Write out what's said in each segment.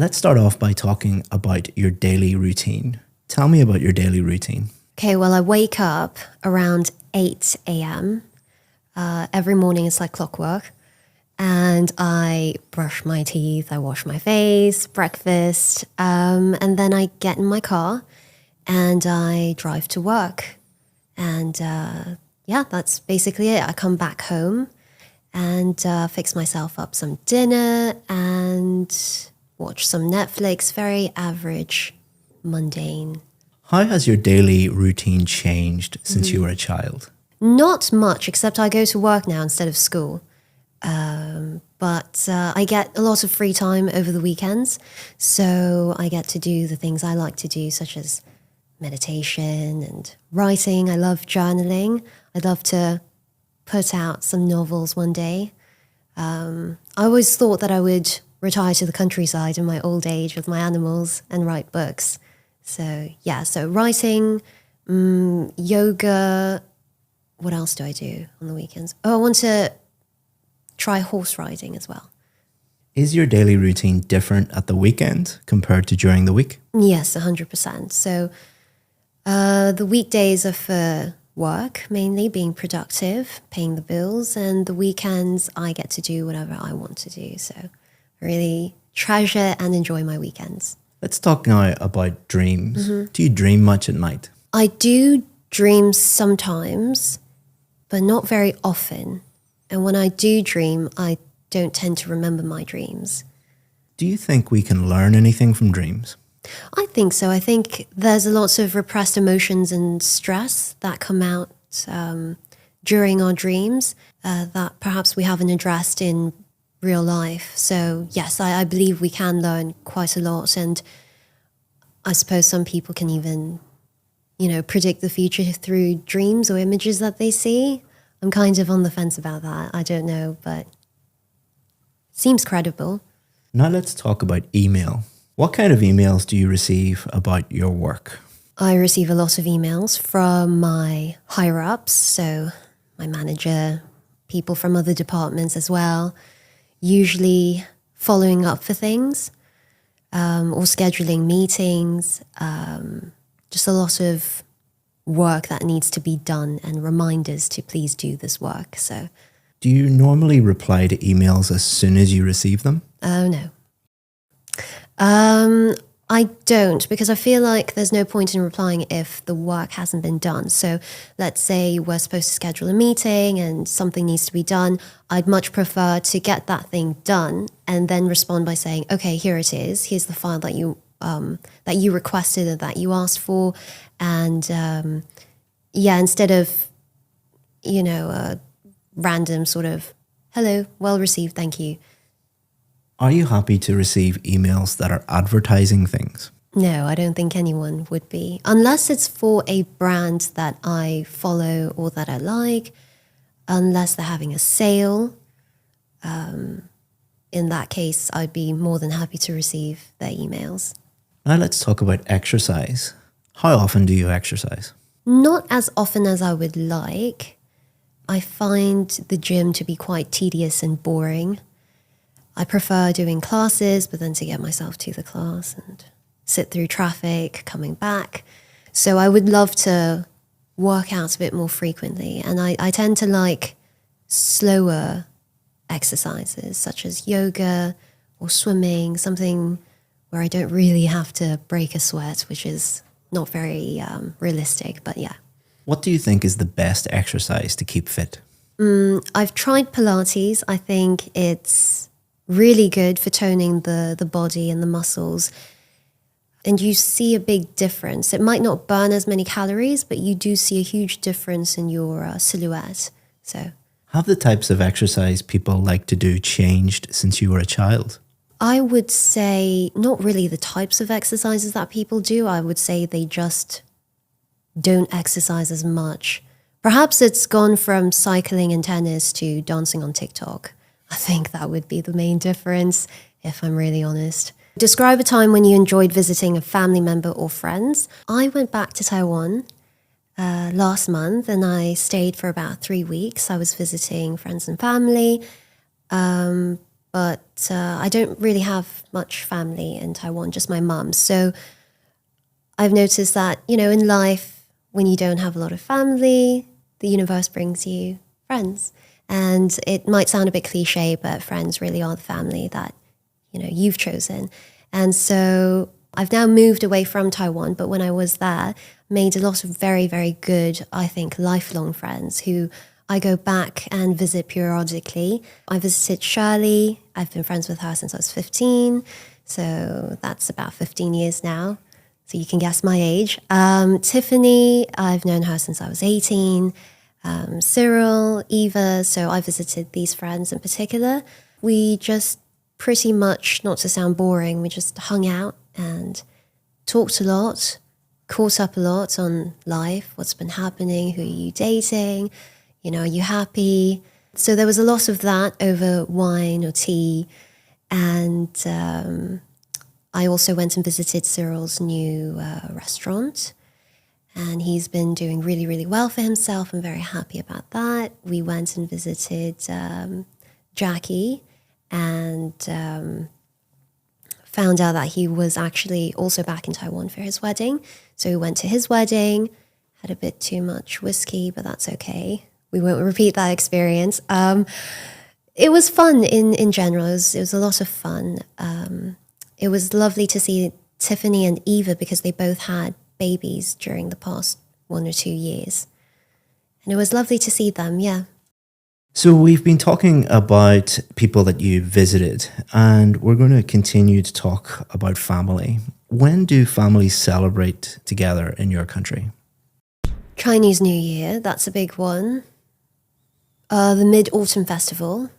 Let's start off by talking about your daily routine. Tell me about your daily routine. Okay, well, I wake up around 8 a.m. Every morning it's like clockwork. And I brush my teeth, I wash my face, breakfast, and then I get in my car and I drive to work. And yeah, that's basically it. I come back home and fix myself up some dinner and watch some Netflix. Very average, mundane. How has your daily routine changed since you were a child? Not much, except I go to work now instead of school. But I get a lot of free time over the weekends. So I get to do the things I like to do, such as meditation and writing. I love journaling. I'd love to put out some novels one day. I always thought that I would retire to the countryside in my old age with my animals and write books. So yeah, so writing, yoga. What else do I do on the weekends? Oh, I want to try horse riding as well. Is your daily routine different at the weekend compared to during the week? Yes, 100%. So the weekdays are for work, mainly being productive, paying the bills, and the weekends I get to do whatever I want to do. So I really treasure and enjoy my weekends. Let's talk now about dreams. Do you dream much at night? I do dream sometimes, but not very often. And when I do dream, I don't tend to remember my dreams. Do you think we can learn anything from dreams? I think so. I think there's lots of repressed emotions and stress that come out during our dreams that perhaps we haven't addressed in real life. So yes, I believe we can learn quite a lot. And I suppose some people can even, predict the future through dreams or images that they see. I'm kind of on the fence about that. I don't know, but seems credible. Now let's talk about email. What kind of emails do you receive about your work? I receive a lot of emails from my higher-ups, so my manager, people from other departments as well, usually following up for things or scheduling meetings, just a lot of work that needs to be done and reminders to please do this work. So, do you normally reply to emails as soon as you receive them? Oh, no. I don't, because I feel like there's no point in replying if the work hasn't been done. So let's say we're supposed to schedule a meeting and something needs to be done. I'd much prefer to get that thing done and then respond by saying, okay, here it is. Here's the file that you requested or that you asked for. And instead of, a random sort of, hello, well received, thank you. Are you happy to receive emails that are advertising things? No, I don't think anyone would be. Unless it's for a brand that I follow or that I like, unless they're having a sale. In that case, I'd be more than happy to receive their emails. Now let's talk about exercise. How often do you exercise? Not as often as I would like. I find the gym to be quite tedious and boring. I prefer doing classes, but then to get myself to the class and sit through traffic, coming back. So I would love to work out a bit more frequently. And I tend to like slower exercises, such as yoga or swimming, something where I don't really have to break a sweat, which is not very realistic, but yeah. What do you think is the best exercise to keep fit? I've tried Pilates. I think it's really good for toning the body and the muscles. And you see a big difference. It might not burn as many calories, but you do see a huge difference in your silhouette. So, have the types of exercise people like to do changed since you were a child? I would say not really the types of exercises that people do. I would say they just don't exercise as much. Perhaps it's gone from cycling and tennis to dancing on TikTok. I think that would be the main difference, if I'm really honest. Describe a time when you enjoyed visiting a family member or friends. I went back to Taiwan last month and I stayed for about 3 weeks. I was visiting friends and family. but I don't really have much family in Taiwan, just my mum. So I've noticed that, in life, when you don't have a lot of family, the universe brings you friends. And it might sound a bit cliche, but friends really are the family that, you've chosen. And so I've now moved away from Taiwan, but when I was there, made a lot of very, very good, I think, lifelong friends who I go back and visit periodically. I visited Shirley. I've been friends with her since I was 15. So that's about 15 years now. So you can guess my age. Tiffany, I've known her since I was 18. Cyril, Eva. So I visited these friends in particular. We just pretty much, not to sound boring, we just hung out and talked a lot, caught up a lot on life, what's been happening, who are you dating, are you happy? So there was a lot of that over wine or tea. And I also went and visited Cyril's new restaurant. And he's been doing really, really well for himself. I'm very happy about that. We went and visited Jackie and found out that he was actually also back in Taiwan for his wedding. So we went to his wedding, had a bit too much whiskey, but that's okay. We won't repeat that experience. It was fun in general. It was a lot of fun. It was lovely to see Tiffany and Eva because they both had babies during the past 1 or 2 years. And it was lovely to see them, yeah. So we've been talking about people that you visited, and we're going to continue to talk about family. When do families celebrate together in your country? Chinese New Year, that's a big one. The Mid-Autumn Festival,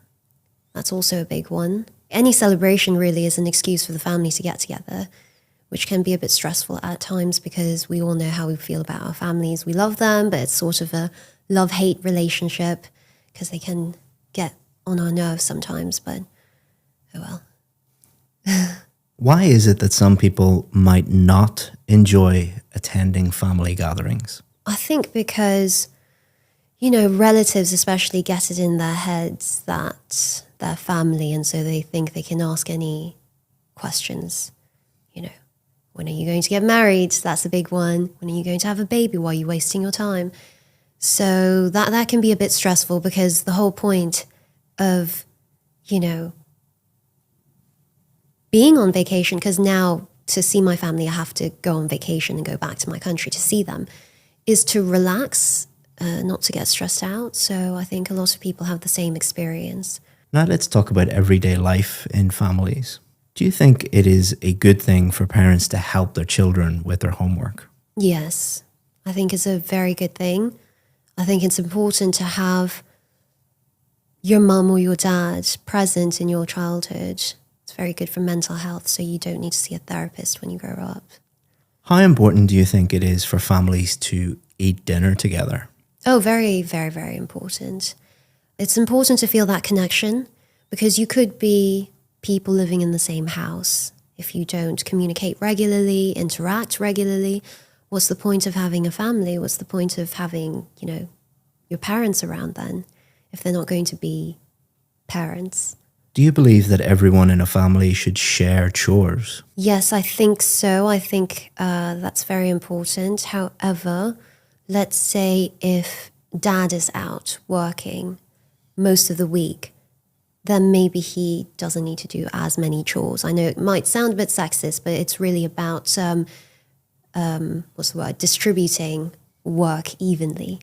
that's also a big one. Any celebration really is an excuse for the family to get together, which can be a bit stressful at times because we all know how we feel about our families. We love them, but it's sort of a love-hate relationship because they can get on our nerves sometimes, but oh well. Why is it that some people might not enjoy attending family gatherings? I think because, relatives especially get it in their heads that they're family, and so they think they can ask any questions, When are you going to get married? That's a big one. When are you going to have a baby? Why are you wasting your time? So that can be a bit stressful because the whole point of, being on vacation, because now to see my family, I have to go on vacation and go back to my country to see them, is to relax, not to get stressed out. So I think a lot of people have the same experience. Now let's talk about everyday life in families. Do you think it is a good thing for parents to help their children with their homework? Yes, I think it's a very good thing. I think it's important to have your mum or your dad present in your childhood. It's very good for mental health, so you don't need to see a therapist when you grow up. How important do you think it is for families to eat dinner together? Oh, very, very, very important. It's important to feel that connection because you could be people living in the same house. If you don't communicate regularly, interact regularly, what's the point of having a family? What's the point of having, your parents around then if they're not going to be parents? Do you believe that everyone in a family should share chores? Yes, I think so. I think that's very important. However, let's say if dad is out working most of the week, then maybe he doesn't need to do as many chores. I know it might sound a bit sexist, but it's really about, distributing work evenly.